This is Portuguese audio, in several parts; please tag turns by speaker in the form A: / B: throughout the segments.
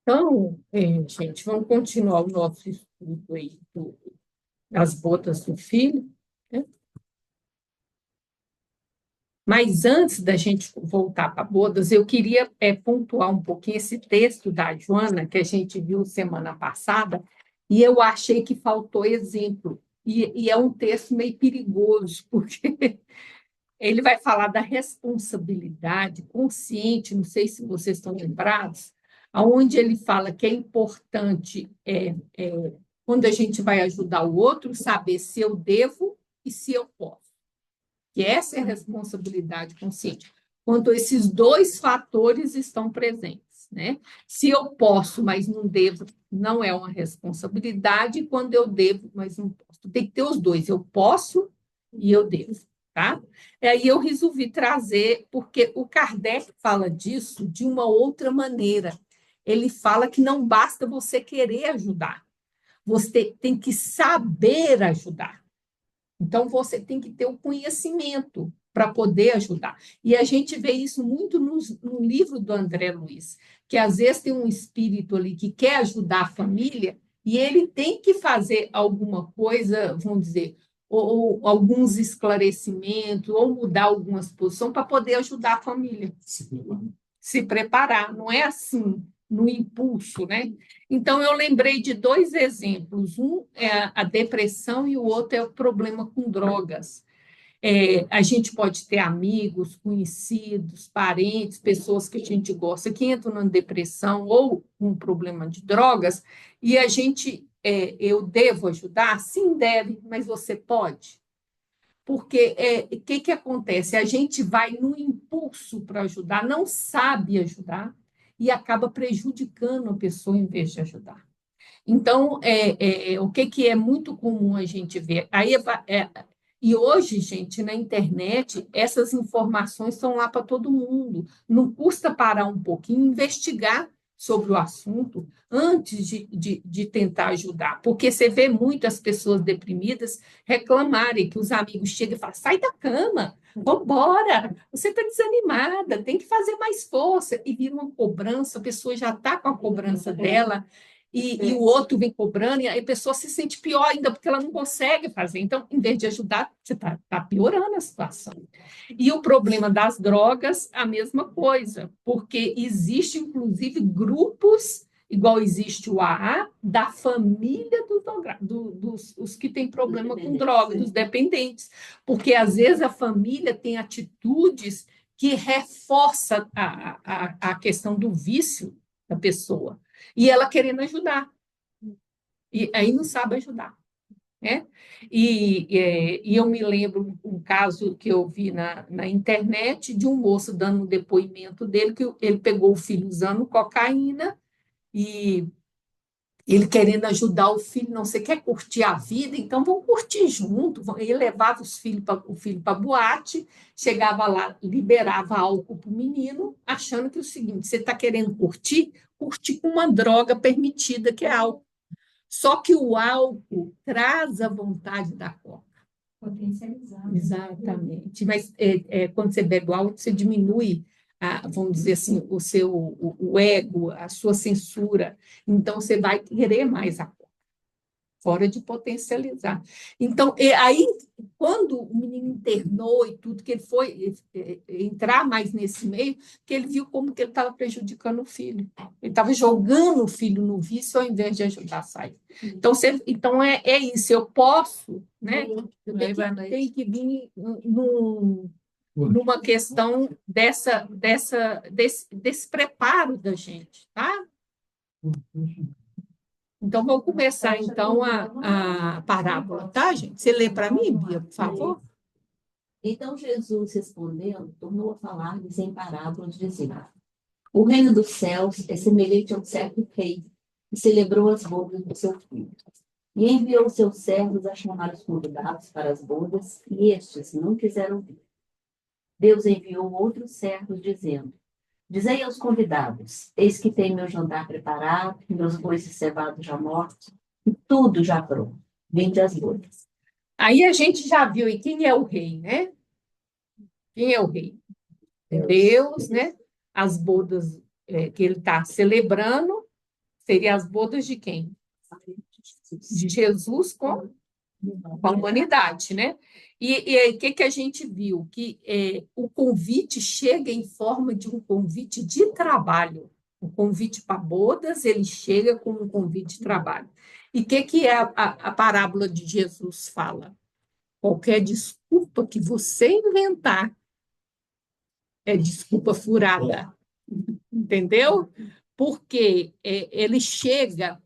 A: Então, gente, vamos continuar o nosso estudo aí das bodas do filho, né? Mas antes da gente voltar para bodas, eu queria pontuar um pouquinho esse texto da Joana, que a gente viu semana passada, e eu achei que faltou exemplo. E é um texto meio perigoso, porque ele vai falar da responsabilidade consciente, não sei se vocês estão lembrados, aonde ele fala que é importante, quando a gente vai ajudar o outro, saber se eu devo e se eu posso. Que essa é a responsabilidade consciente. Quando esses dois fatores estão presentes, né? Se eu posso, mas não devo, não é uma responsabilidade. Quando eu devo, mas não posso. Tem que ter os dois. Eu posso e eu devo, tá? E aí eu resolvi trazer, porque o Kardec fala disso de uma outra maneira. Ele fala que não basta você querer ajudar, você tem que saber ajudar. Então, você tem que ter o conhecimento para poder ajudar. E a gente vê isso muito no livro do André Luiz, que às vezes tem um espírito ali que quer ajudar a família e ele tem que fazer alguma coisa, vamos dizer, ou alguns esclarecimentos, ou mudar algumas posições para poder ajudar a família. Se preparar, não é assim, no impulso, né? Então, eu lembrei de dois exemplos. Um é a depressão e o outro é o problema com drogas. A gente pode ter amigos, conhecidos, parentes, pessoas que a gente gosta que entram na depressão ou um problema de drogas, e a gente, eu devo ajudar? Sim, deve, mas você pode. Porque o que acontece? A gente vai no impulso para ajudar, não sabe ajudar e acaba prejudicando a pessoa em vez de ajudar. Então, o que é muito comum a gente ver? E hoje, gente, na internet, essas informações estão lá para todo mundo. Não custa parar um pouquinho, investigar sobre o assunto antes de tentar ajudar, porque você vê muitas pessoas deprimidas reclamarem que os amigos chegam e falam: sai da cama, vamos embora, você está desanimada, tem que fazer mais força, e vira uma cobrança, a pessoa já está com a cobrança dela, e o outro vem cobrando, e a pessoa se sente pior ainda, porque ela não consegue fazer. Então, em vez de ajudar, você está piorando a situação. E o problema das drogas, a mesma coisa, porque existe, inclusive, grupos, igual existe o AA, da família dos os que têm problema com droga, dos dependentes. Porque, às vezes, a família tem atitudes que reforçam a questão do vício da pessoa e ela querendo ajudar, e aí não sabe ajudar, né? E eu me lembro um caso que eu vi na internet de um moço dando um depoimento dele, que ele pegou o filho usando cocaína e ele querendo ajudar o filho, não, você quer curtir a vida, então vamos curtir junto. Ele levava o filho para boate, chegava lá, liberava álcool para o menino, achando que é o seguinte: você está querendo curtir? Curtir com uma droga permitida, que é álcool. Só que o álcool traz a vontade da coca. Potencializar. Exatamente. Mas quando você bebe o álcool, você diminui, vamos dizer assim, o ego, a sua censura. Então, você vai querer mais a coca, fora de potencializar. Então, aí, quando o menino internou e tudo, que ele foi entrar mais nesse meio, que ele viu como que ele estava prejudicando o filho. Ele estava jogando o filho no vício ao invés de ajudar a sair. Então, é isso, eu posso, né? Eu tenho que vir numa questão desse preparo da gente, tá? Então, vou começar, então, a parábola, tá, gente? Você lê para mim, Bia, por favor?
B: Então Jesus, respondendo, tornou a falar-lhes em parábolas, dizendo: O reino dos céus é semelhante a um certo rei, que celebrou as bodas do seu filho. E enviou seus servos a chamar os convidados para as bodas, e estes não quiseram vir. Deus enviou outros servos, dizendo: Dizei aos convidados: Eis que tem meu jantar preparado, meus bois cevados já mortos, e tudo já pronto. Vinde às bodas.
A: Aí a gente já viu aí quem é o rei, né? Quem é o rei? Deus, né? As bodas que ele está celebrando, Seria as bodas de quem? De Jesus com a humanidade, né? E aí, o que, que a gente viu? Que o convite chega em forma de um convite de trabalho. O convite para bodas, ele chega com um convite de trabalho. E o que é a parábola de Jesus fala? Qualquer desculpa que você inventar é desculpa furada, entendeu? Porque ele chega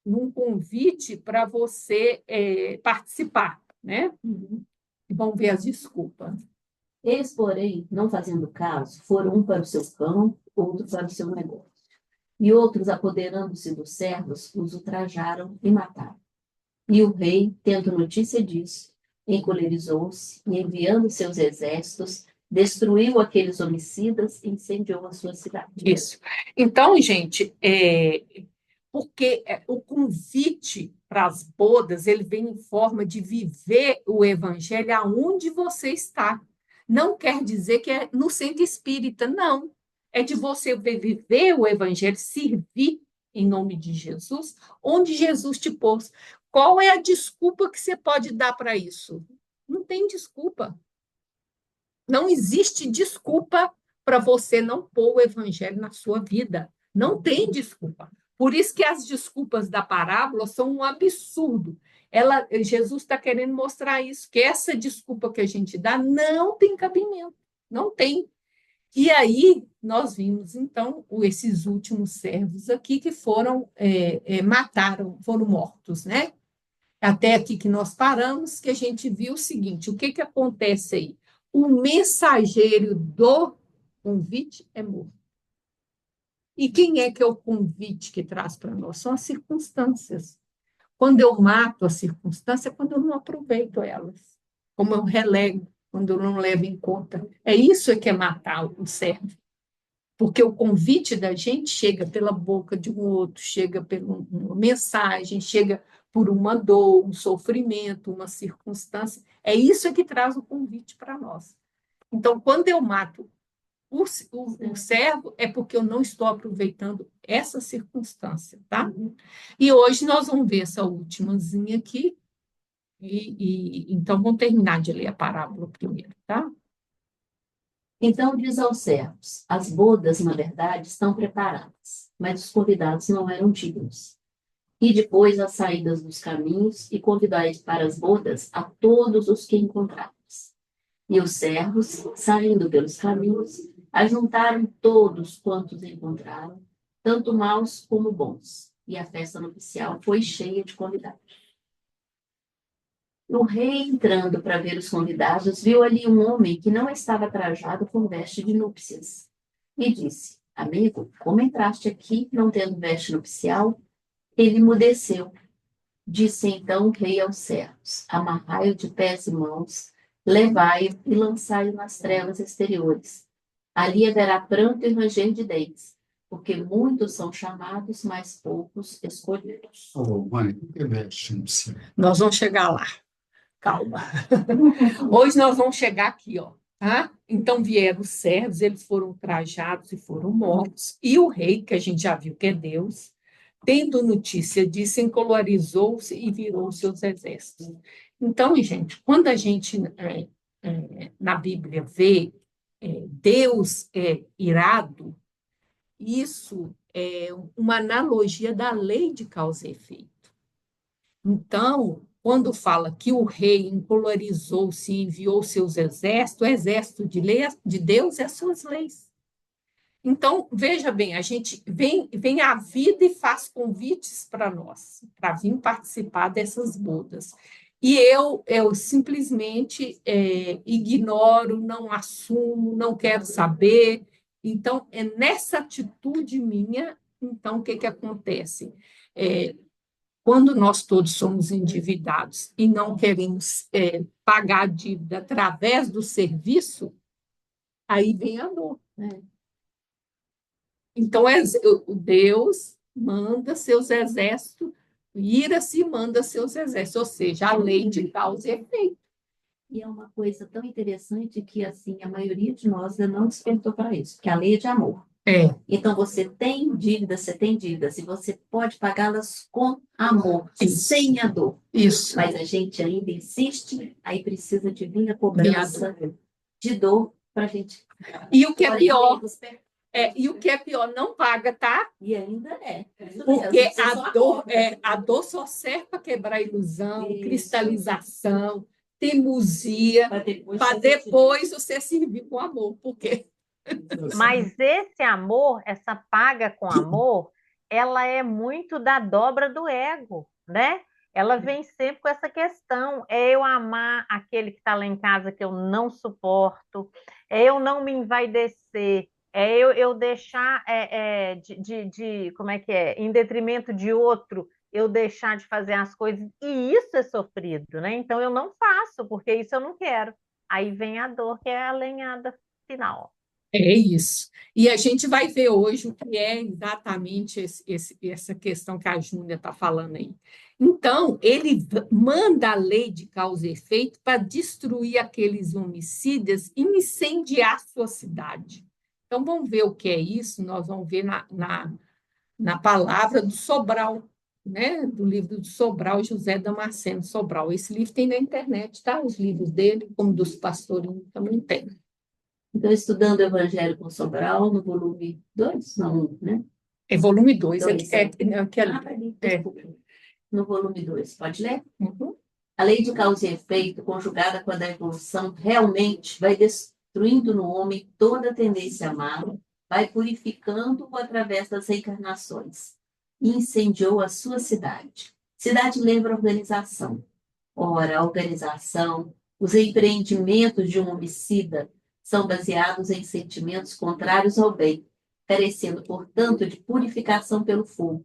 A: num convite para você participar, né? E vamos ver as desculpas.
B: Eles, porém, não fazendo caso, foram um para o seu campo, outro para o seu negócio. E outros, apoderando-se dos servos, os ultrajaram e mataram. E o rei, tendo notícia disso, encolerizou-se e, enviando seus exércitos, destruiu aqueles homicidas e incendiou a sua cidade.
A: Isso. Então, gente, porque o convite para as bodas, ele vem em forma de viver o evangelho aonde você está. Não quer dizer que é no centro espírita, não. É de você viver o evangelho, servir em nome de Jesus, onde Jesus te pôs. Qual é a desculpa que você pode dar para isso? Não tem desculpa. Não existe desculpa para você não pôr o evangelho na sua vida. Não tem desculpa. Por isso que as desculpas da parábola são um absurdo. Jesus está querendo mostrar isso, que essa desculpa que a gente dá não tem cabimento. Não tem. E aí nós vimos, então, esses últimos servos aqui que mataram, foram mortos, né? Até aqui que nós paramos, que a gente viu o seguinte: o que, que acontece aí? O mensageiro do convite é morto. E quem é que é o convite que traz para nós? São as circunstâncias. Quando eu mato a circunstância, é quando eu não aproveito elas. Como eu relego, quando eu não levo em conta. É isso que é matar o servo. Porque o convite da gente chega pela boca de um outro, chega por uma mensagem, chega por uma dor, um sofrimento, uma circunstância. É isso que traz o convite para nós. Então, quando eu mato o servo, é porque eu não estou aproveitando essa circunstância, tá? E hoje nós vamos ver essa últimazinha aqui, então vamos terminar de ler a parábola primeiro, tá?
B: Então diz aos servos: as bodas, na verdade, estão preparadas, mas os convidados não eram dignos. E depois as saídas dos caminhos, e convidai para as bodas a todos os que encontrares. E os servos, saindo pelos caminhos, ajuntaram todos quantos encontraram, tanto maus como bons. E a festa nupcial foi cheia de convidados. O rei, entrando para ver os convidados, viu ali um homem que não estava trajado com veste de núpcias. E disse: amigo, como entraste aqui não tendo veste nupcial? Ele emudeceu. Disse então o rei aos servos: amarrai-o de pés e mãos, levai-o e lançai-o nas trevas exteriores. Ali haverá pranto e ranger de dentes, porque muitos são chamados, mas poucos escolhidos.
C: Oh, mãe, que veste
A: Nós vamos chegar lá. Calma. Hoje nós vamos chegar aqui, ó. Tá? Então vieram os servos, eles foram trajados e foram mortos. E o rei, que a gente já viu que é Deus, tendo notícia disso, encolorizou-se e virou seus exércitos. Então, gente, quando a gente na Bíblia vê Deus irado, isso é uma analogia da lei de causa e efeito. Então, quando fala que o rei encolorizou-se e enviou seus exércitos, o exército de Deus é as suas leis. Então, veja bem, a gente vem à vida e faz convites para nós, para vir participar dessas bodas. E eu simplesmente ignoro, não assumo, não quero saber. Então, é nessa atitude minha, então, o que, que acontece? Quando nós todos somos endividados e não queremos pagar a dívida através do serviço, aí vem a dor. Né? Então, Deus manda seus exércitos, ira-se e manda seus exércitos, ou seja, a lei de causa e efeito.
B: E é uma coisa tão interessante que, assim, a maioria de nós ainda não despertou para isso, porque a lei é de amor.
A: É,
B: Então, você tem dívidas, e você pode pagá-las com amor,
A: isso,
B: sem a dor.
A: isso,
B: Mas a gente ainda insiste, aí precisa de vir a
A: viado.
B: cobrança de dor para a gente.
A: E o que é
B: Olha,
A: pior,
B: amigos, per-
A: e o que é pior, não paga, tá?
B: E ainda é. Isso
A: Porque
B: mesmo, você só acorda.
A: a dor só serve para quebrar ilusão,
B: Isso.
A: cristalização, teimosia,
B: Para depois
A: para
B: você
A: depois você servir com amor. Porque
D: Mas esse amor, essa paga com amor, ela é muito da dobra do ego, né? Ela vem sempre com essa questão, é eu amar aquele que está lá em casa que eu não suporto, é eu não me envaidecer, é eu deixar como é que é, em detrimento de outro, eu deixar de fazer as coisas, e isso é sofrido, né? Então eu não faço, porque isso eu não quero. Aí vem a dor, que é a lenhada final.
A: é isso. E a gente vai ver hoje o que é exatamente essa questão que a Júlia está falando aí. Então, ele manda a lei de causa e efeito para destruir aqueles homicidas e incendiar sua cidade. Então, vamos ver o que é isso, nós vamos ver na palavra do Sobral, né? Do livro do Sobral, José Damasceno Sobral. Esse livro tem na internet, tá? Os livros dele, como dos pastorinhos, também tem.
B: Então, estudando o Evangelho com Sobral, no volume 2, não, 1, né?
A: É volume 2,
B: Dois,
A: aquele.
B: tá ali,
A: É.
B: desculpa. No volume 2, pode ler?
A: Uhum.
B: A lei de causa e efeito, conjugada com a da evolução, realmente vai destruindo no homem toda a tendência à má, vai purificando-o através das reencarnações. E incendiou a sua cidade. Cidade lembra organização. Ora, a organização, os empreendimentos de um homicida são baseados em sentimentos contrários ao bem, carecendo, portanto, de purificação pelo fogo.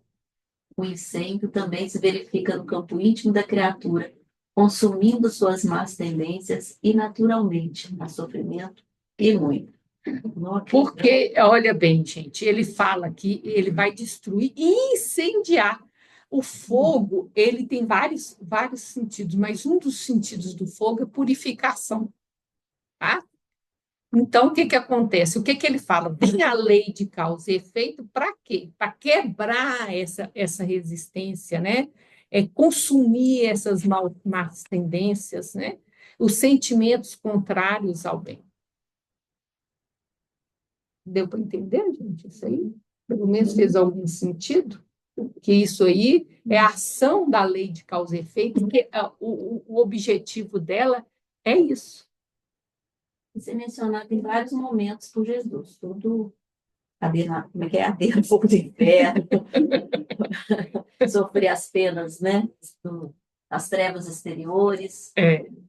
B: O incêndio também se verifica no campo íntimo da criatura, consumindo suas más tendências e, naturalmente, há sofrimento e muito.
A: Porque, olha bem, gente, ele fala que ele vai destruir e incendiar. O fogo, ele tem vários sentidos, mas um dos sentidos do fogo é purificação, tá? Então, o que que acontece? O que que ele fala? Vem a lei de causa e efeito para quê? Para quebrar essa resistência, né? Consumir essas más tendências, né? Os sentimentos contrários ao bem. Deu para entender, gente, isso aí? Pelo menos fez algum sentido? Que isso aí é a ação da lei de causa e efeito, porque o objetivo dela é isso.
B: Isso é mencionado em vários momentos por Jesus. Tudo, como é que é? Arder no fogo do inferno, sofrer as penas, né? As trevas exteriores.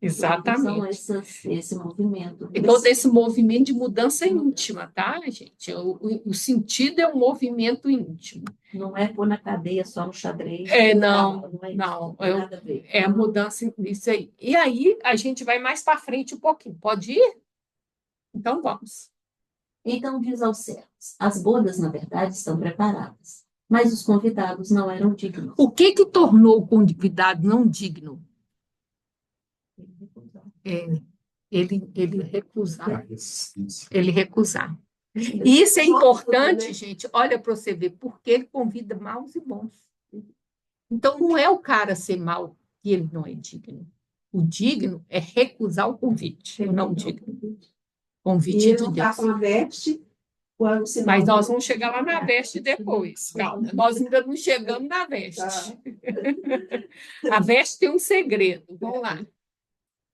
A: Exatamente.
B: São esse movimento.
A: E todo esse movimento de mudança íntima, tá, gente? O sentido é um movimento íntimo.
B: Não é pôr na cadeia só no xadrez.
A: Não,
B: é
A: não.
B: nada a ver.
A: É a mudança nisso aí. E aí a gente vai mais para frente um pouquinho. Pode ir? Então vamos.
B: Então diz aos servos: as bodas, na verdade, estão preparadas, mas os convidados não eram dignos.
A: O que que tornou o convidado não digno? Ele recusar. Ele recusar. E isso é importante, gente. Olha para você ver, porque ele convida maus e bons. Então, não é o cara ser mau que ele não é digno. O digno é recusar o convite, o não digno. Convite de Deus.
E: Com a veste,
A: mas nós vamos chegar lá na veste depois. Calma, nós ainda não chegamos na veste. A veste tem um segredo. Vamos lá.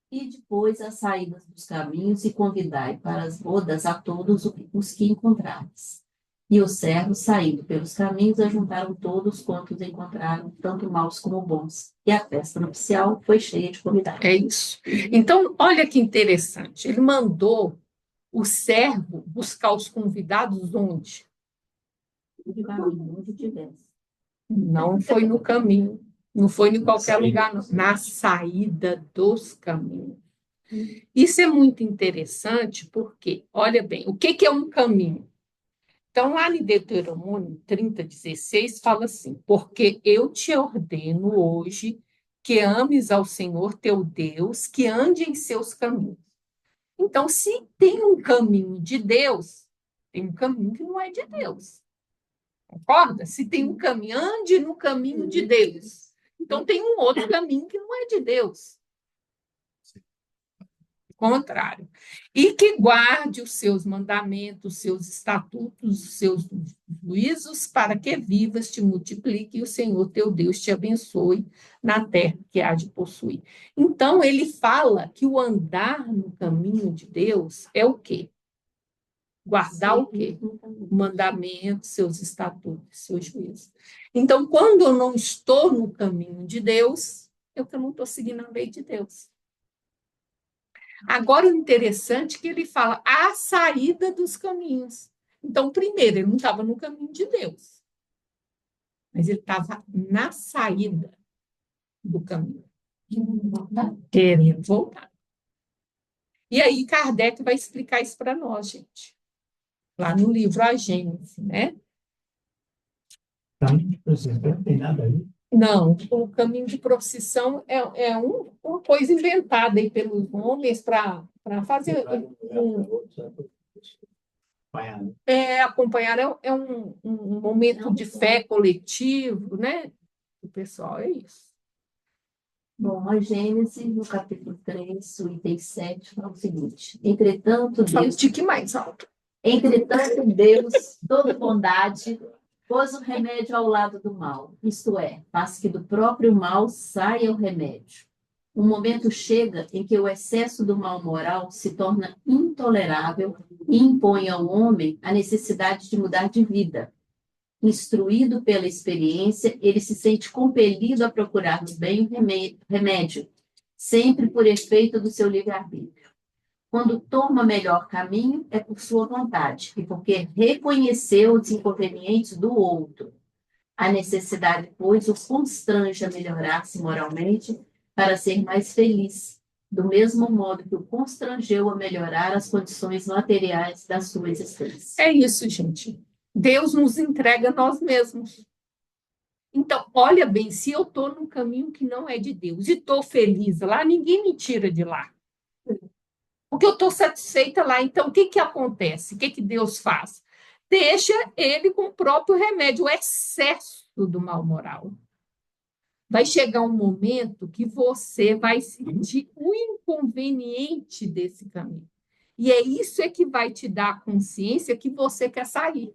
B: E depois as saídas dos caminhos e convidai para as bodas a todos os que encontrares. E os servos, saindo pelos caminhos, ajuntaram todos quantos encontraram, tanto maus como bons. E a festa nupcial foi cheia de convidados.
A: É isso. Então, olha que interessante. Ele mandou o servo buscar os convidados onde?
B: No caminho, onde tivesse.
A: Não foi no caminho. Não foi em qualquer lugar, não. Na saída dos caminhos. Isso é muito interessante porque, olha bem, o que é um caminho? Então, lá em Deuteronômio 30:16, fala assim: porque eu te ordeno hoje que ames ao Senhor teu Deus, que ande em seus caminhos. Então, se tem um caminho de Deus, tem um caminho que não é de Deus. Concorda? Se tem um caminho, ande no caminho de Deus. Então, tem um outro caminho que não é de Deus. Contrário. E que guarde os seus mandamentos, os seus estatutos, os seus juízos, para que vivas, te multiplique e o Senhor teu Deus te abençoe na terra que há de possuir. Então, ele fala que o andar no caminho de Deus é o quê? Guardar o quê? O mandamento, seus estatutos, seus juízos. Então, quando eu não estou no caminho de Deus, eu não estou seguindo a lei de Deus. Agora, o interessante é que ele fala a saída dos caminhos. Então, primeiro, ele não estava no caminho de Deus, mas ele estava na saída do caminho. Querendo voltar. E aí, Kardec vai explicar isso para nós, gente. Lá no livro A Gênese, né?
C: Caminho de procissão tem nada aí.
A: Não, o caminho de procissão uma coisa inventada aí pelos homens para fazer acompanhar um momento de fé coletivo, né? O pessoal é isso.
B: Bom, a Gênesis, no capítulo 3, o item 7, fala o seguinte: entretanto, Deus,
A: Tique mais alto.
B: entretanto, Deus, toda bondade, pôs o remédio ao lado do mal, isto é, faz que do próprio mal saia o remédio. Um momento chega em que o excesso do mal moral se torna intolerável e impõe ao homem a necessidade de mudar de vida. Instruído pela experiência, ele se sente compelido a procurar no bem o remédio, sempre por efeito do seu livre-arbítrio. Quando toma melhor caminho, é por sua vontade, e porque reconheceu os inconvenientes do outro. A necessidade, pois, o constrange a melhorar-se moralmente para ser mais feliz, do mesmo modo que o constrangeu a melhorar as condições materiais da sua existência.
A: É isso, gente. Deus nos entrega nós mesmos. Então, olha bem, se eu estou num caminho que não é de Deus e estou feliz lá, ninguém me tira de lá. Porque eu estou satisfeita lá. Então, o que acontece? O que Deus faz? Deixa ele com o próprio remédio, o excesso do mal moral. Vai chegar um momento que você vai sentir o inconveniente desse caminho. E é isso que vai te dar a consciência que você quer sair.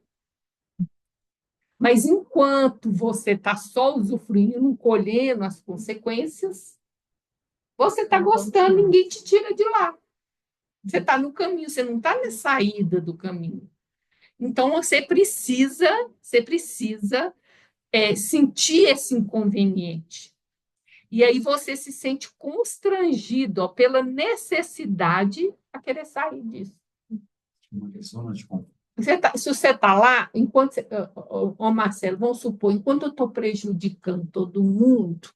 A: Mas enquanto você está só usufruindo, colhendo as consequências, você está gostando, ninguém te tira de lá. Você está no caminho, você não está na saída do caminho. Então, você precisa sentir esse inconveniente. E aí você se sente constrangido pela necessidade a querer sair disso.
C: Zona de conforto.
A: Se você está lá, enquanto Marcelo, vamos supor, enquanto eu estou prejudicando todo mundo,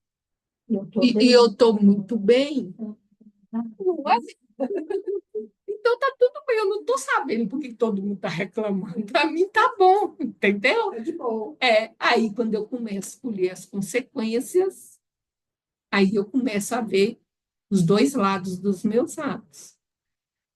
A: e eu estou muito bem, não é? Então está tudo bem, eu não estou sabendo por que todo mundo está reclamando. Para mim está bom, entendeu?
B: É de bom.
A: Aí quando eu começo a colher as consequências, aí eu começo a ver os dois lados dos meus atos.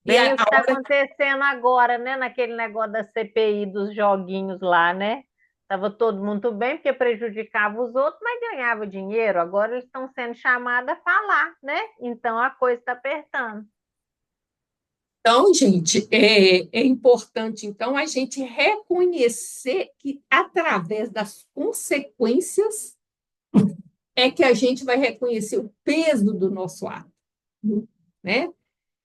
D: Bem, o que está acontecendo agora, né? Naquele negócio da CPI dos joguinhos lá, né? Estava todo mundo bem, porque prejudicava os outros, mas ganhava dinheiro. Agora eles estão sendo chamados a falar, né? Então a coisa está apertando.
A: Então, gente, é importante, então, a gente reconhecer que, através das consequências, é que a gente vai reconhecer o peso do nosso ato, né?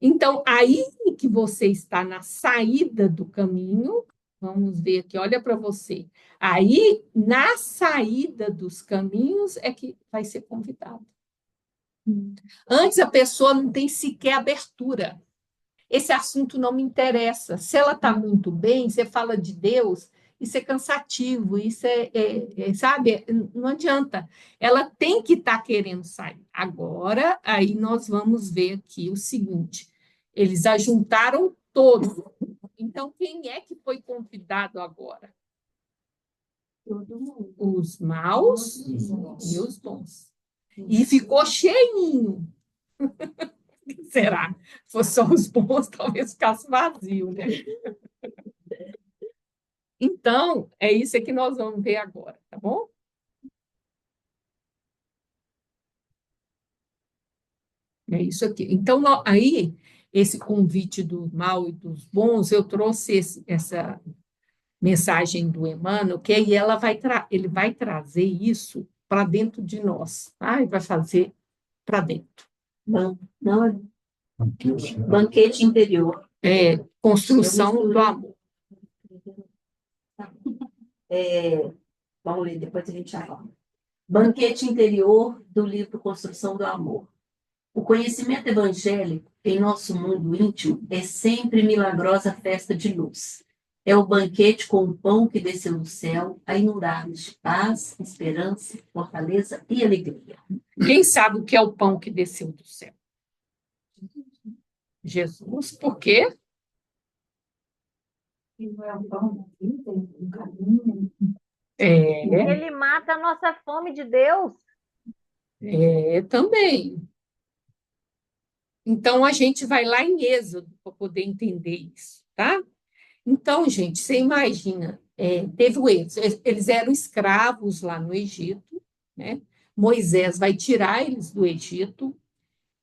A: Então, aí que você está na saída do caminho, vamos ver aqui, olha para você. Aí, na saída dos caminhos, é que vai ser convidado. Antes, a pessoa não tem sequer abertura. Esse assunto não me interessa. Se ela está muito bem, você fala de Deus, isso é cansativo, isso sabe, não adianta. Ela tem que estar querendo sair. Agora, aí nós vamos ver aqui o seguinte, eles ajuntaram todos. Então, quem é que foi convidado agora?
B: Todo mundo.
A: Os maus e os bons. E ficou cheinho. Será? Se fosse só os bons, talvez ficasse vazio, né? Então, é isso que nós vamos ver agora, tá bom? É isso aqui. Então, aí, esse convite do mal e dos bons, eu trouxe essa mensagem do Emmanuel, que aí ele vai trazer isso para dentro de nós, tá? E vai fazer para dentro.
B: Não, é banquete interior.
A: Construção do amor.
B: Vamos ler, depois a gente já fala. Banquete interior do livro Construção do Amor. O conhecimento evangélico em nosso mundo íntimo é sempre milagrosa festa de luz. É o banquete com o pão que desceu do céu, a inundar-nos de paz, esperança, fortaleza e alegria.
A: Quem sabe o que é o pão que desceu do céu? Jesus. Por quê?
D: Ele mata a nossa fome de Deus.
A: Também. Então, a gente vai lá em Êxodo para poder entender isso, tá? Então, gente, você imagina, teve o Êxodo, eles eram escravos lá no Egito, né? Moisés vai tirar eles do Egito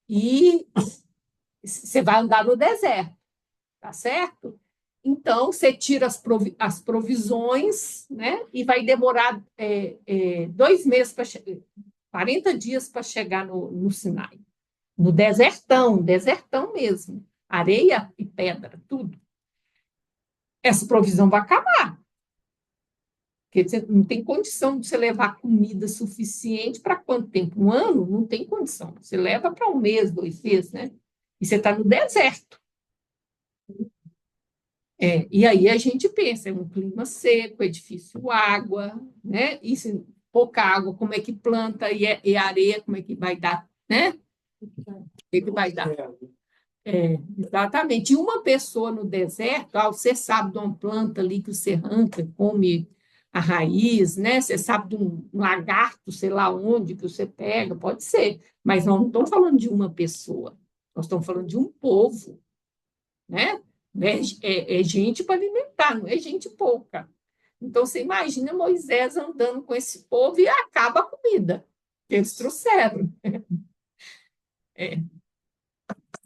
A: e você vai andar no deserto, tá certo? Então, você tira as provisões, né? E vai demorar 2 meses, 40 dias para chegar no Sinai. No desertão mesmo. Areia e pedra, tudo. Essa provisão vai acabar. Porque você não tem condição de você levar comida suficiente para quanto tempo? Um ano? Não tem condição. Você leva para 1 mês, 2 meses, né? E você está no deserto. E aí a gente pensa, é um clima seco, é difícil água, né? E se pouca água, como é que planta? E areia, como é que vai dar, né? O que vai dar? Exatamente. E uma pessoa no deserto, você sabe de uma planta ali que você arranca, come a raiz, né? Você sabe de um lagarto, sei lá onde, que você pega, pode ser. Mas nós não estamos falando de uma pessoa, nós estamos falando de um povo, né? É gente para alimentar, não é gente pouca. Então, você imagina Moisés andando com esse povo e acaba a comida que eles trouxeram.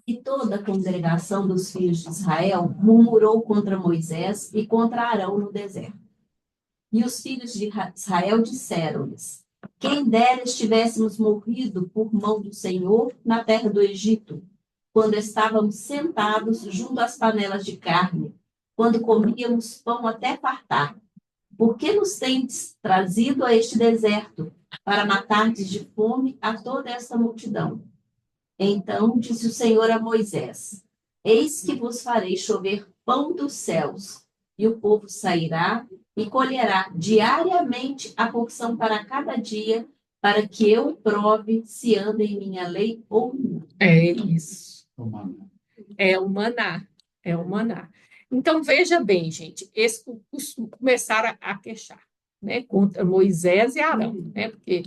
B: E toda a congregação dos filhos de Israel murmurou contra Moisés e contra Arão no deserto. E os filhos de Israel disseram-lhes: quem dera estivéssemos morrido por mão do Senhor na terra do Egito, quando estávamos sentados junto às panelas de carne, quando comíamos pão até fartar. Por que nos tendes trazido a este deserto, para matardes de fome a toda esta multidão? Então disse o Senhor a Moisés: eis que vos farei chover pão dos céus, e o povo sairá e colherá diariamente a porção para cada dia, para que eu prove se anda em minha lei ou não.
A: É isso. É o maná. É o maná. Então, veja bem, gente, eles começaram a queixar, né, contra Moisés e Arão, né, porque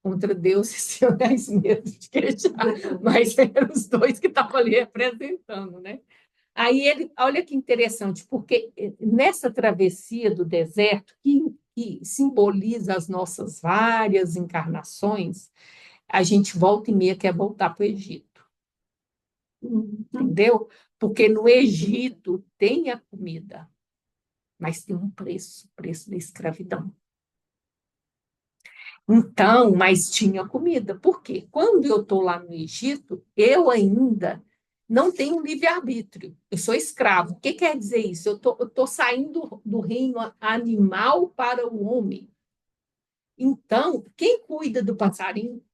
A: contra Deus eles tinham 10 meses de queixar, mas eram os dois que estavam ali representando, né? Aí olha que interessante, porque nessa travessia do deserto, que simboliza as nossas várias encarnações, a gente volta e meia quer voltar para o Egito, entendeu? Porque no Egito tem a comida, mas tem um preço, o preço da escravidão. Então, mas tinha comida. Por quê? Quando eu estou lá no Egito, eu ainda não tenho livre-arbítrio. Eu sou escravo. O que quer dizer isso? Eu estou saindo do reino animal para o homem. Então, quem cuida do passarinho?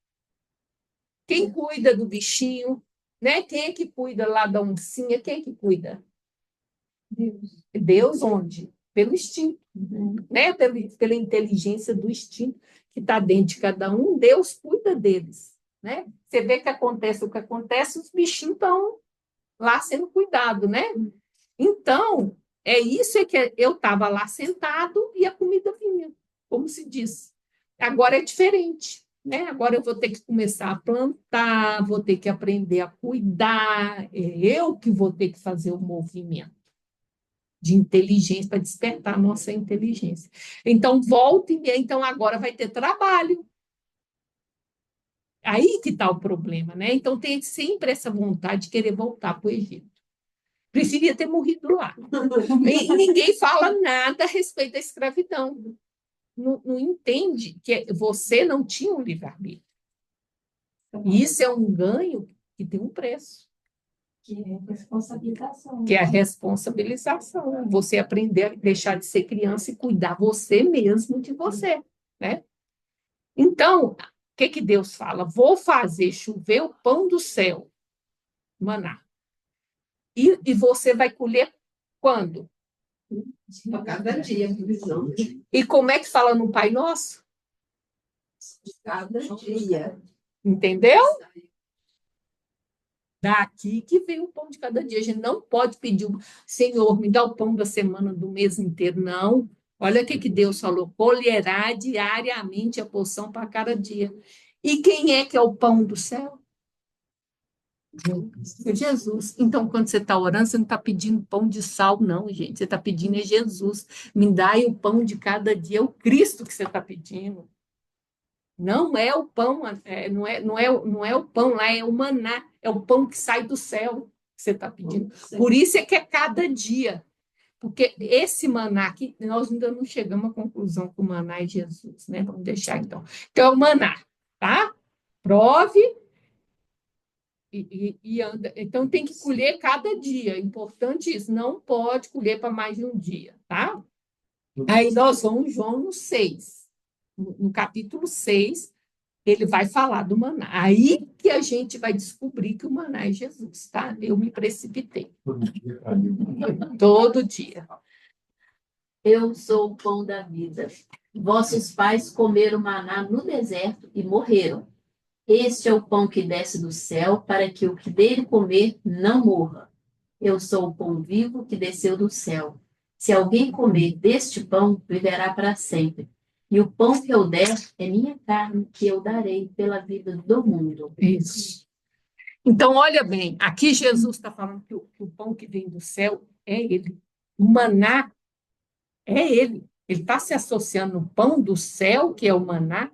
A: Quem cuida do bichinho? Né? Quem é que cuida lá da oncinha? Quem é que cuida? Deus. Deus onde? Pelo instinto, né? Pela inteligência do instinto que está dentro de cada um, Deus cuida deles, né? Você vê que acontece o que acontece, os bichinhos estão lá sendo cuidados, né? Então, é isso que eu estava lá sentado e a comida vinha, como se diz. Agora é diferente, né? Agora eu vou ter que começar a plantar, vou ter que aprender a cuidar, eu que vou ter que fazer o movimento. de inteligência, para despertar a nossa inteligência. Então, volta e meia, então agora vai ter trabalho. Aí que está o problema, né? Então, tem sempre essa vontade de querer voltar para o Egito. Preferia ter morrido lá. E ninguém fala nada a respeito da escravidão. Não entende que você não tinha um livre-arbítrio. E isso é um ganho que tem um preço.
B: Que é responsabilização.
A: Que é a responsabilização. Você aprender a deixar de ser criança e cuidar você mesmo de você, né? Então, o que Deus fala? Vou fazer chover o pão do céu, maná. E você vai colher quando?
B: A cada dia, visão.
A: E como é que fala no Pai Nosso?
B: Cada dia.
A: Entendeu? Daqui que vem o pão de cada dia. A gente não pode pedir, Senhor, me dá o pão da semana, do mês inteiro. Não. Olha o que Deus falou. Colherá diariamente a porção para cada dia. E quem é que é o pão do céu? Jesus. Então, quando você está orando, você não está pedindo pão de sal, não, gente. Você está pedindo é Jesus. Me dá o pão de cada dia. É o Cristo que você está pedindo. Não é o pão, não é o pão lá, é o maná, é o pão que sai do céu que você está pedindo. Por isso é que é cada dia. Porque esse maná aqui, nós ainda não chegamos à conclusão que o maná é Jesus, né? Vamos deixar então. Então, é o maná, tá? Prove e anda. Então, tem que colher cada dia. Importante isso, não pode colher para mais de um dia, tá? Aí nós vamos, João, no 6. No capítulo 6, ele vai falar do maná. Aí que a gente vai descobrir que o maná é Jesus, tá? Eu me precipitei. Todo dia.
B: Eu sou o pão da vida. Vossos pais comeram maná no deserto e morreram. Este é o pão que desce do céu, para que o que dele comer não morra. Eu sou o pão vivo que desceu do céu. Se alguém comer deste pão, viverá para sempre. E o pão que eu der é minha carne, que eu darei pela vida do mundo.
A: Isso. Então, olha bem, aqui Jesus está falando que o pão que vem do céu é ele. O maná é ele. Ele está se associando o pão do céu, que é o maná,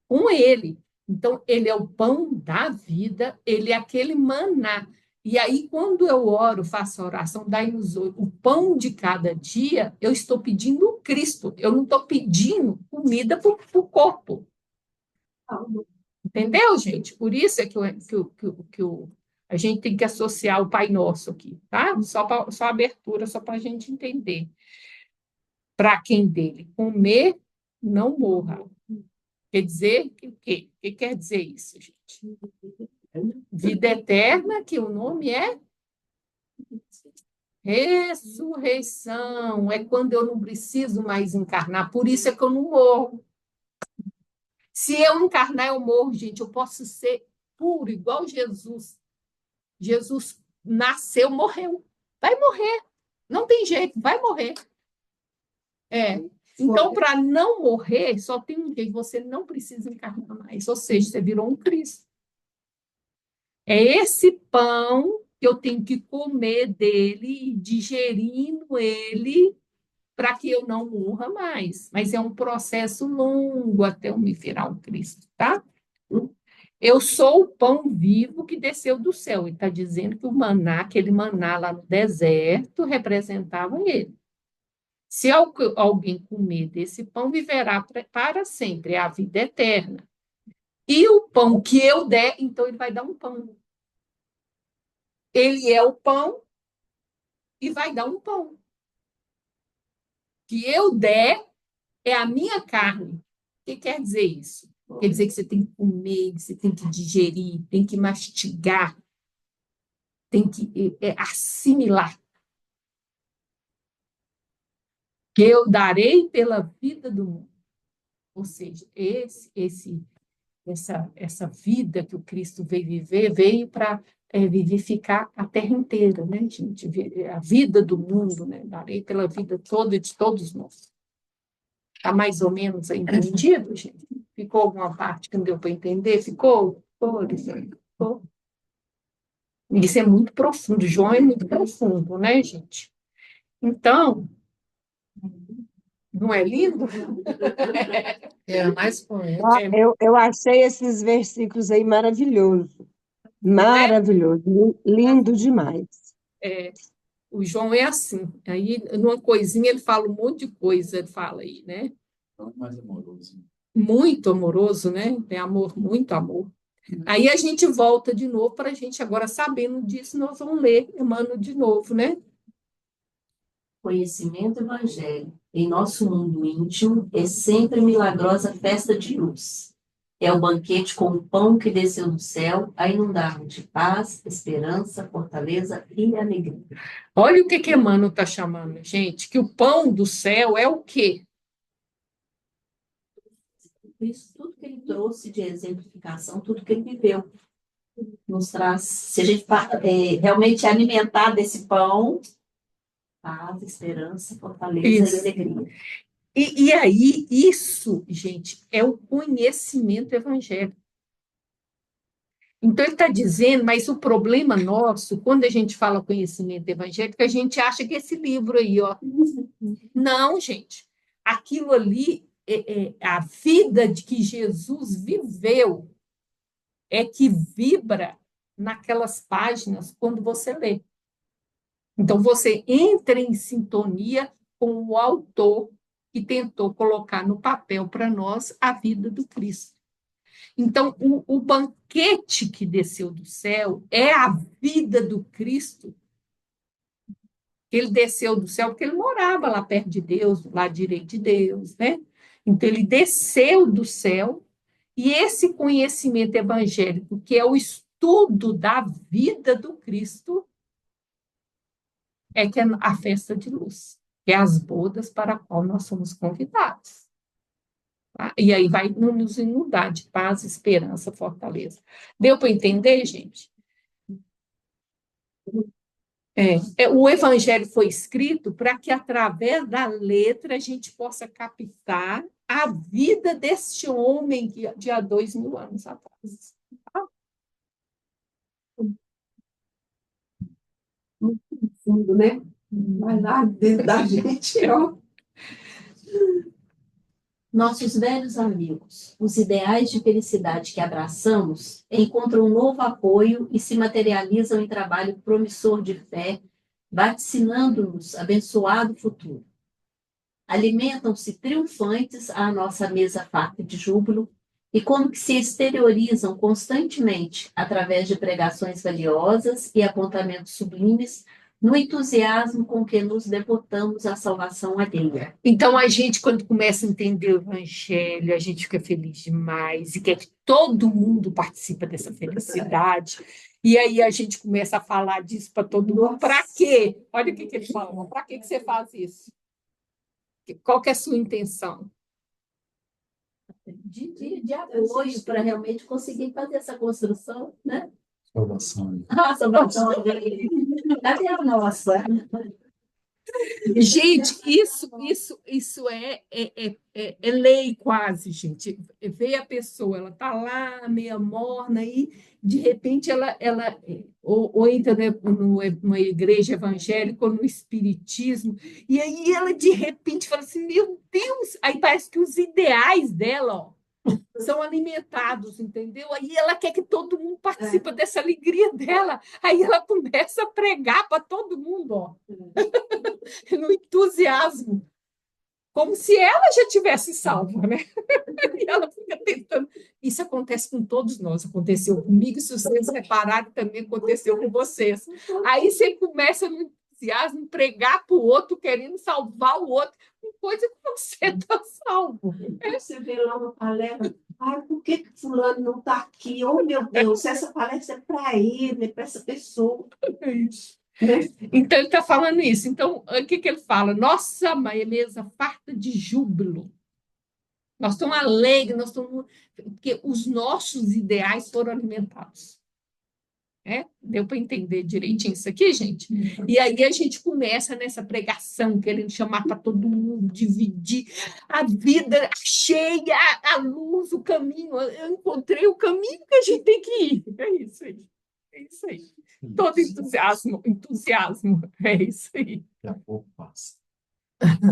A: com ele. Então, ele é o pão da vida, ele é aquele maná. E aí, quando eu oro, faço a oração, dai-nos o pão de cada dia, eu estou pedindo o Cristo. Eu não estou pedindo comida para o corpo. Entendeu, gente? Por isso é a gente tem que associar o Pai Nosso aqui, tá? Só abertura, só para a gente entender. Para quem dele comer, não morra. Quer dizer que o quê? O que quer dizer isso, gente? Vida eterna, que o nome é ressurreição. É quando eu não preciso mais encarnar. Por isso é que eu não morro. Se eu encarnar, eu morro, gente. Eu posso ser puro, igual Jesus. Jesus nasceu, morreu. Vai morrer. Não tem jeito, vai morrer. Então, para não morrer, só tem um jeito, você não precisa encarnar mais. Ou seja, você virou um Cristo. É esse pão que eu tenho que comer dele, digerindo ele, para que eu não morra mais. Mas é um processo longo até eu me virar um Cristo, tá? Eu sou o pão vivo que desceu do céu. Ele está dizendo que o maná, aquele maná lá no deserto, representava ele. Se alguém comer desse pão, viverá para sempre, é a vida eterna. E o pão que eu der, então ele vai dar um pão. Ele é o pão e vai dar um pão. Que eu der é a minha carne. O que quer dizer isso? Quer dizer que você tem que comer, que você tem que digerir, tem que mastigar, tem que assimilar. Que eu darei pela vida do mundo. Ou seja, essa vida que o Cristo veio viver, veio para vivificar a terra inteira, né, gente? A vida do mundo, né? Darei pela vida toda de todos nós. Está mais ou menos aí entendido, gente? Ficou alguma parte que não deu para entender? Ficou? Ficou. Isso é muito profundo. João é muito profundo, né, gente? Então, não é lindo?
E: É mais poético.
F: Ó, eu achei esses versículos aí maravilhoso. Maravilhoso. Lindo demais.
A: O João é assim. Aí, numa coisinha, ele fala um monte de coisa, ele fala aí, né?
C: Então, mais amoroso.
A: Muito amoroso, né? Tem amor, muito amor. Aí a gente volta de novo para a gente agora, sabendo disso, nós vamos ler Emmanuel de novo, né?
B: Conhecimento evangélico em nosso mundo íntimo é sempre milagrosa festa de luz. É o banquete com o pão que desceu do céu a inundar-nos de paz, esperança, fortaleza e alegria.
A: Olha o que Emmanuel está chamando, gente, que o pão do céu é o quê?
B: Isso tudo que ele trouxe de exemplificação, tudo que ele viveu, nos traz. Se a gente realmente alimentar desse pão, paz, esperança, fortaleza
A: Isso.
B: e alegria.
A: E aí, isso, gente, é o conhecimento evangélico. Então, ele está dizendo, mas o problema nosso, quando a gente fala conhecimento evangélico, a gente acha que esse livro aí, ó. Não, gente. Aquilo ali, a vida de que Jesus viveu, é que vibra naquelas páginas quando você lê. Então, você entra em sintonia com o autor que tentou colocar no papel para nós a vida do Cristo. Então, o banquete que desceu do céu é a vida do Cristo. Ele desceu do céu porque ele morava lá perto de Deus, lá direito de Deus, né? Então, ele desceu do céu e esse conhecimento evangélico, que é o estudo da vida do Cristo, é que é a festa de luz, que é as bodas para a qual nós somos convidados. Tá? E aí vai nos inundar de paz, esperança, fortaleza. Deu para entender, gente? O Evangelho foi escrito para que, através da letra, a gente possa captar a vida deste homem de há 2000 anos atrás. Tá?
E: Muito profundo, né? Vai lá dentro da gente, ó.
B: Nossos velhos amigos, os ideais de felicidade que abraçamos, encontram um novo apoio e se materializam em trabalho promissor de fé, vaticinando-nos abençoado futuro. Alimentam-se triunfantes à nossa mesa farta de júbilo e como que se exteriorizam constantemente através de pregações valiosas e apontamentos sublimes no entusiasmo com que nos devotamos à salvação alheia.
A: Então, a gente, quando começa a entender o Evangelho, a gente fica feliz demais e quer que todo mundo participe dessa felicidade. E aí a gente começa a falar disso para todo mundo. Para quê? Olha o que ele fala. Para que você faz isso? Qual que é a sua intenção?
B: De apoio para realmente conseguir fazer essa construção, né?
C: Salvação.
B: Salvação. Cadê a nossa?
A: Gente, isso é lei quase, gente. Vê a pessoa, ela está lá, meia morna, e de repente ela ou entra numa igreja evangélica ou no espiritismo, e aí ela de repente fala assim, meu Deus, aí parece que os ideais dela, ó, são alimentados, entendeu? Aí ela quer que todo mundo participe dessa alegria dela. Aí ela começa a pregar para todo mundo, ó, no entusiasmo, como se ela já tivesse salva, né? E ela fica tentando. Isso acontece com todos nós, aconteceu comigo, se vocês repararem, também aconteceu com vocês. Aí você começa no entusiasmo, pregar para o outro, querendo salvar o outro, com coisa que você está salvo.
E: Você vê lá uma palestra, por que fulano não está aqui? Oh, meu Deus, essa palestra é para ele, para essa pessoa.
A: É isso. Então, ele está falando isso. Então, o que ele fala? Nossa mesa farta de júbilo. Nós estamos alegres, porque os nossos ideais foram alimentados. Deu para entender direitinho isso aqui, gente? E aí a gente começa nessa pregação, querendo chamar para todo mundo, dividir a vida cheia, a luz, o caminho. Eu encontrei o caminho que a gente tem que ir. É isso aí. É isso aí. Todo entusiasmo, entusiasmo. É isso aí.
C: Daqui a pouco passa.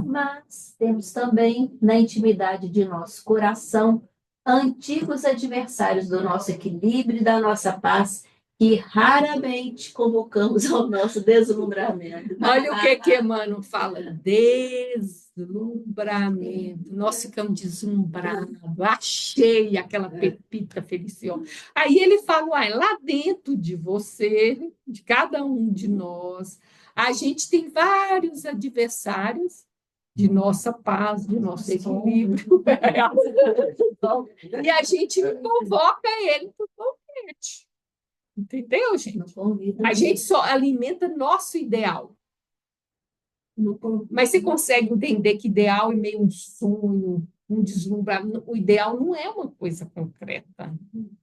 B: Mas temos também, na intimidade de nosso coração, antigos adversários do nosso equilíbrio e da nossa paz, que raramente convocamos ao nosso deslumbramento.
A: Olha o que Emmanuel fala, deslumbramento. Nós ficamos deslumbrados, achei aquela pepita feliciosa. Aí ele fala, uai, lá dentro de você, de cada um de nós, a gente tem vários adversários de nossa paz, de nosso equilíbrio. E a gente convoca ele para o convite. Entendeu, gente?
B: Não convida
A: A gente só alimenta nosso ideal.
B: não convida.
A: Mas você consegue entender que ideal é meio um sonho, um deslumbramento. O ideal não é uma coisa concreta,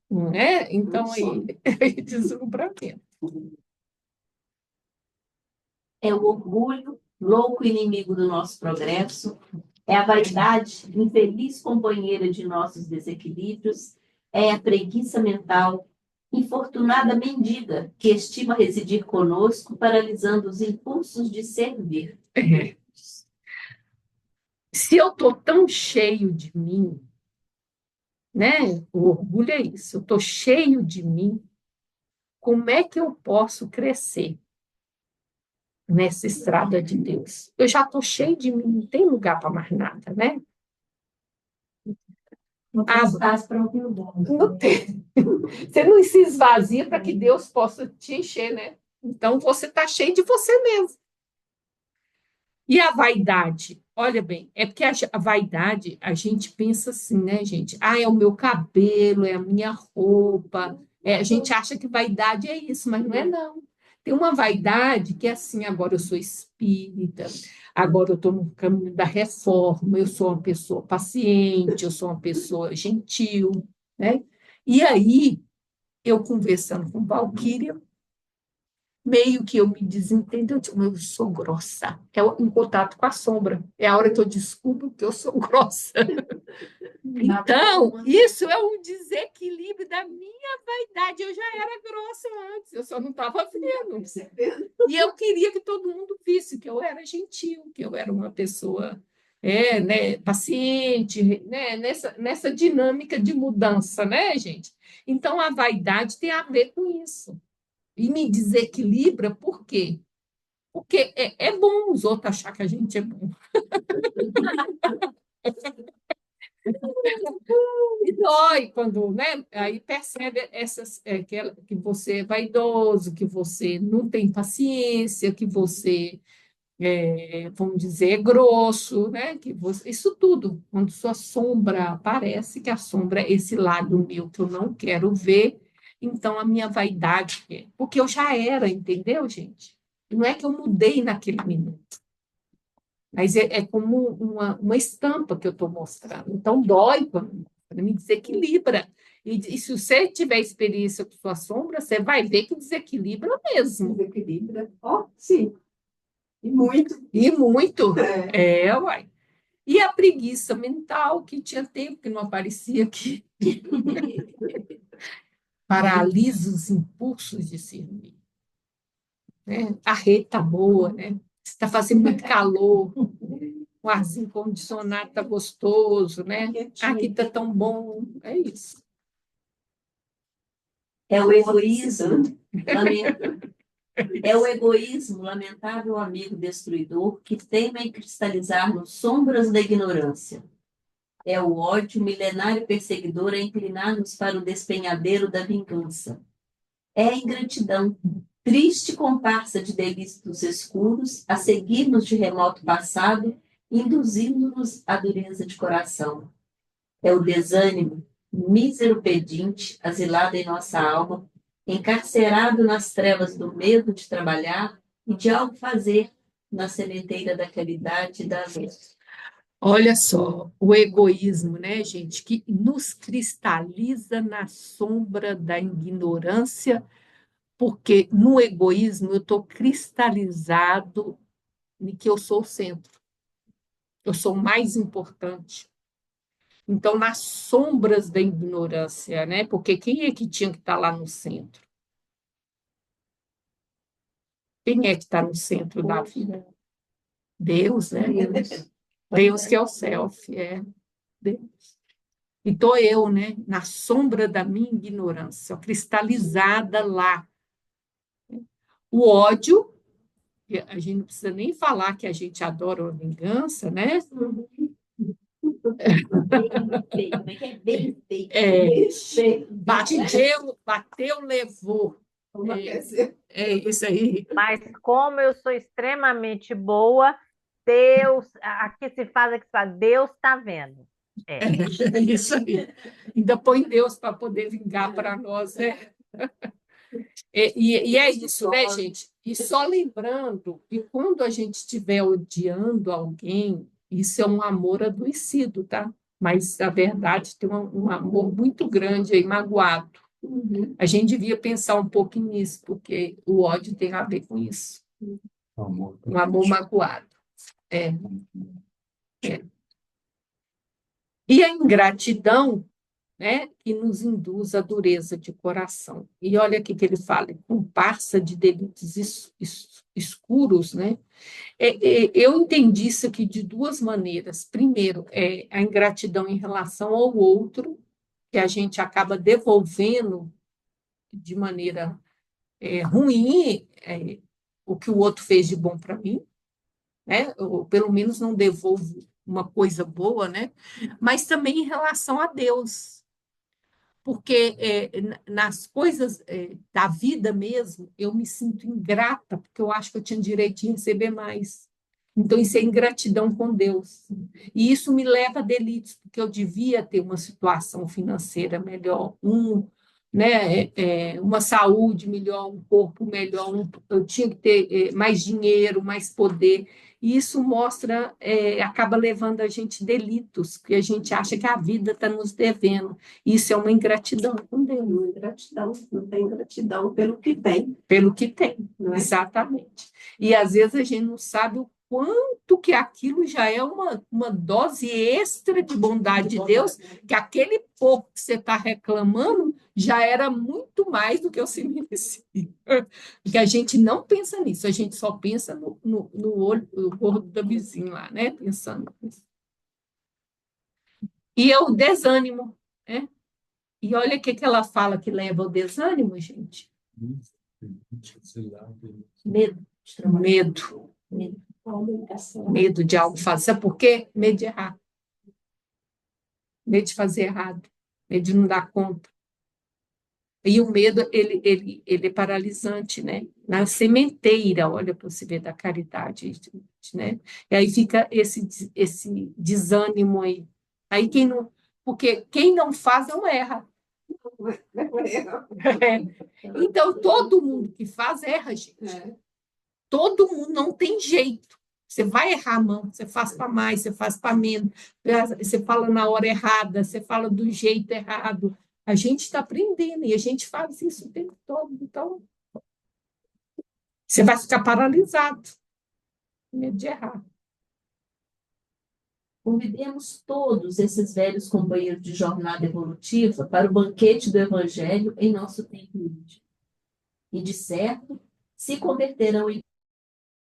A: não é? Então, aí, é deslumbramento.
B: É o orgulho, louco inimigo do nosso progresso, é a vaidade, infeliz companheira de nossos desequilíbrios, é a preguiça mental, infortunada mendiga, que estima residir conosco, paralisando os impulsos de servir.
A: É. Se eu estou tão cheio de mim, né? O orgulho é isso, eu estou cheio de mim, como é que eu posso crescer nessa estrada de Deus? Eu já estou cheio de mim, não tem lugar para mais nada, né?
E: Não tem espaço para ouvir o bom.
A: Não tem. Você não se esvazia para que Deus possa te encher, né? Então você está cheio de você mesmo. E a vaidade? Olha bem, é porque a vaidade, a gente pensa assim, né, gente? Ah, é o meu cabelo, é a minha roupa. É, a gente acha que vaidade é isso, mas não é, não. Tem uma vaidade que é assim, agora eu sou espírita, agora eu estou no caminho da reforma, eu sou uma pessoa paciente, eu sou uma pessoa gentil, né? E aí, eu conversando com Valquíria, meio que eu me desentendo, eu digo, eu sou grossa. É em contato com a sombra. É a hora que eu descubro que eu sou grossa. Então, isso é um desequilíbrio da minha vaidade. Eu já era grossa antes, eu só não estava vendo. E eu queria que todo mundo visse que eu era gentil, que eu era uma pessoa né, paciente, né, nessa dinâmica de mudança, né, gente? Então, a vaidade tem a ver com isso. E me desequilibra, por quê? Porque é bom os outros achar que a gente é bom. E dói quando, né? Aí percebe que você é vaidoso, que você não tem paciência, que você, vamos dizer, é grosso, né? Isso tudo, quando sua sombra aparece, que a sombra é esse lado meu que eu não quero ver, então a minha vaidade quer. Porque eu já era, entendeu, gente? Não é que eu mudei naquele minuto. Mas é como uma estampa que eu estou mostrando. Então, dói quando me desequilibra. E se você tiver experiência com sua sombra, você vai ver que desequilibra mesmo.
E: Desequilibra. Ó, sim. E muito.
A: E muito.
E: É.
A: Uai. E a preguiça mental, que tinha tempo que não aparecia aqui. Paralisa os impulsos de servir. Né? A rede está boa, né? Está fazendo muito calor. O arzinho condicionado está gostoso, né? Aqui está tão bom. É isso.
B: É o egoísmo, é o egoísmo, lamentável amigo destruidor, que teima em cristalizar nos sombras da ignorância. É o ódio milenário perseguidor a inclinar-nos para o despenhadeiro da vingança. É a ingratidão, triste comparsa de delícias escuros, a seguir-nos de remoto passado, induzindo-nos à dureza de coração. É o desânimo, mísero pedinte, asilado em nossa alma, encarcerado nas trevas do medo de trabalhar e de algo fazer na sementeira da caridade e da luz.
A: Olha só, o egoísmo, né, gente, que nos cristaliza na sombra da ignorância, porque no egoísmo eu estou cristalizado em que eu sou o centro, eu sou o mais importante. Então, nas sombras da ignorância, né? Porque quem é que tinha que estar lá no centro? Quem é que está no centro da vida? Deus, né?
B: Deus.
A: Deus que é o self, é Deus. E estou eu, né? Na sombra da minha ignorância, cristalizada lá. O ódio, que a gente não precisa nem falar que a gente adora a vingança, né?
B: Bem, como é que é? Bem feito.
A: Bateu, levou. É isso aí.
D: Mas como eu sou extremamente boa, Deus, aqui se faz, Deus está vendo.
A: É isso aí. Ainda põe Deus para poder vingar para nós, né? E é isso, né, gente? E só lembrando que quando a gente estiver odiando alguém, isso é um amor adoecido, tá? Mas, na verdade, tem um amor muito grande aí, magoado. A gente devia pensar um pouquinho nisso, porque o ódio tem a ver com isso.
C: Amor.
A: Um amor magoado. É. E a ingratidão, né, que nos induz à dureza de coração. E olha aqui que ele fala, comparsa de delitos escuros, né? Eu entendi isso aqui de duas maneiras. Primeiro, a ingratidão em relação ao outro, que a gente acaba devolvendo de maneira ruim o que o outro fez de bom para mim, né? Ou pelo menos não devolvo uma coisa boa, né? Mas também em relação a Deus, porque nas coisas da vida mesmo, eu me sinto ingrata, porque eu acho que eu tinha direito de receber mais. Então, isso é ingratidão com Deus. E isso me leva a delitos, porque eu devia ter uma situação financeira melhor, né, uma saúde melhor, um corpo melhor, eu tinha que ter mais dinheiro, mais poder. E isso mostra, acaba levando a gente delitos, porque a gente acha que a vida está nos devendo. Isso é uma ingratidão com Deus.
E: Não é gratidão, não tem gratidão pelo que tem,
A: Pelo que tem,
E: não é?
A: exatamente. E às vezes a gente não sabe o quanto que aquilo já é uma dose extra de bondade de Deus, que aquele pouco que você está reclamando já era muito mais do que você merecia. Porque a gente não pensa nisso, a gente só pensa no olho, no gordo da vizinha lá, né? Pensando nisso. E é o desânimo, né? E olha o que ela fala que leva ao desânimo, gente.
B: Medo de trabalhar.
A: Medo.
B: Comunicação.
A: Medo de algo fazer. Sabe por quê? Medo de errar. Medo de fazer errado. Medo de não dar conta. E o medo, ele é paralisante, né? Na sementeira, olha para você ver da caridade, né? E aí fica esse desânimo aí. Aí porque quem não faz não erra. Então, todo mundo que faz erra, gente. Todo mundo não tem jeito. Você vai errar a mão, você faz para mais, você faz para menos, você fala na hora errada, você fala do jeito errado. A gente está aprendendo e a gente faz isso o tempo todo. Então, você vai ficar paralisado, com medo de errar.
B: Convidemos todos esses velhos companheiros de jornada evolutiva para o banquete do Evangelho em nosso tempo íntimo. E, de certo, se converterão em